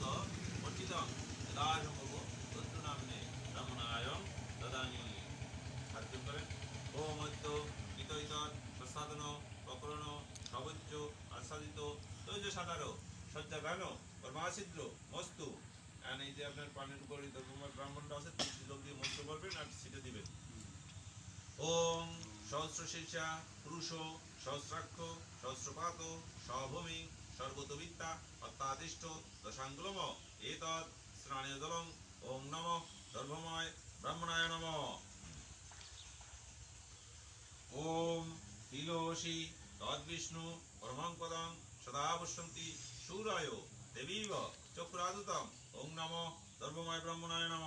দ্রুত মর্চিতং যদা সম্ভব তত্র নামনে ব্রাহ্মণায়ং দদানি। সাহায্য করেন। ওম ঐত্য ইতর প্রসাদন প্রকরণ সবজ্য আস্বাদিত তৈজ সাধারো সজ্জা গান কর্মাসিদ্র মস্তু। এই যে আপনার পানের উপর ব্রাহ্মণটা আছে তুলসী জল দিয়ে মন্ত্র করবেন আর ছিটে দিবেন। ওম সহস্রশীর্ষা পুরুষ সহস্রাক্ষ সহস্রপাত সভূমি সর্বতবিদ্যা অত্যাদিষ্ট দশাঙ্গুলম এতৎ স্নানীয় জলং। ওম নম দর্ভময় ব্রাহ্মণায় নম। ওম তিলোষি তদ্বিষ্ণু পরমং পদং সদা পশ্যন্তি শূরায় দেবীব চক্রাদুতম। ওং নম দর্ভময় ব্রাহ্মণায় নম।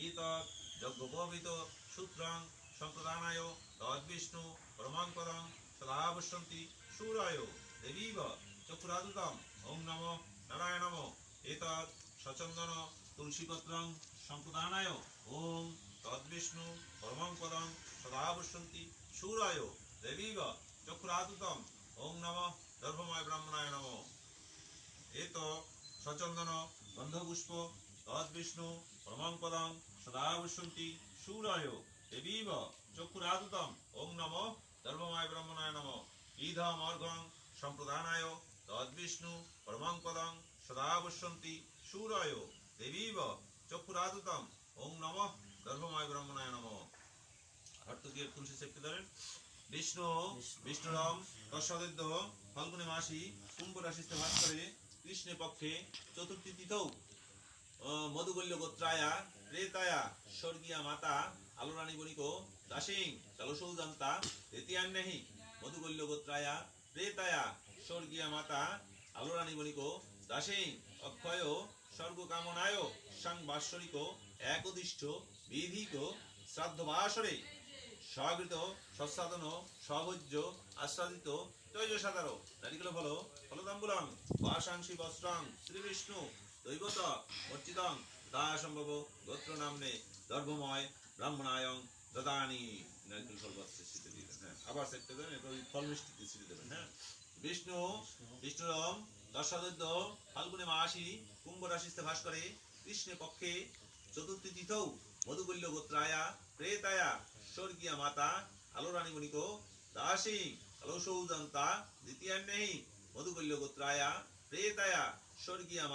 এতৎ যজ্ঞোপবিত সূত্রং সম্প্রদানায় তদ্বিষ্ণু পরমং পদং সদা পশ্যন্তি শূরায় দেবীব চক্রাদুতম। ওং নম নারায়ণ নম। এতৎ সচন্দন তুলসীপত্রং সম্প্রদানায় ওম তদ্বিষ্ণু পরমং পদং সদা পশ্যন্তি শূরায় দেবীব চক্রাদুতম। ওং নম দর্ভময় ব্রাহ্মণায় নম। এত সচন্দন গন্ধপুষ্প তদ্বিষ্ণু পরমং পদং সদা পশ্যন্তি শূরায় দেবীব চক্ষুরাদুতম। ওং নম দর্ভময় ব্রাহ্মণায় নম। ইদম অর্ঘং সম্প্রদানায় তদ্বিষ্ণু পরমং পদং সদা পশ্যন্তি শূরায় দেবীব চক্ষুরাদুতম। ওং নম দর্ভময় ব্রাহ্মণায় নম। অর্থ দিয়ে তুলসী সেপ্তে ধরেন। বিষ্ণু বিষ্ণুরম তৎসদিদ্য ফাল্গুনে মাসি কুম্ভ রাশিতে বাস করে কৃষ্ণে পক্ষে চতুর্থী তিথৌ মধুগল্য গোত্রায়া ত্রেতায়া স্বর্গীয়া মাতা আলোরানী বণিক দাসিং কালসৌদন্তা তৃতীয়ান্নেহি মধুগল্য গোত্রায়া ত্রেতায়া স্বর্গীয়া মাতা আলোরানী বণিক দাসিং অক্ষয় স্বর্গ কামনায় সাংবাৎসরিক একদিষ্ঠ বিধিক শ্রাদ্ধবাসরে স্বগৃত সৎসাধন সভোজ্য আস্বাদিত তৈজ সাধার নারিকেল ফল ফলতাম্বুলং বাসাংশী বস্ত্রং শ্রীবিষ্ণু দৈবত মর্চিতং দা সম্ভব গোত্র নামনে দর্ভময় ব্রাহ্মণায়ং দদানি। নারিকেল ফল বস্ত্রে ছিটে দিলেন। হ্যাঁ, আবার সেটতে দেবেন, এরপর ফল মিষ্টিতে ছিটে দেবেন। হ্যাঁ, বিষ্ণু বিষ্ণুরম দশাদৈদ্য ফাল্গুনে মাসি কুম্ভ রাশিতে ভাস করে কৃষ্ণে পক্ষে চতুর্থী তিথৌ মধুগল্য গোত্রায়া প্রেতায়া স্বর্গীয়া মাতা আলোরানী বণিক দাসী কালসৌদন্তা দ্বিতীয়ান্নেহি মধুগল্য গোত্রায়া প্রেতায়া স্বর্গীয়া মাতা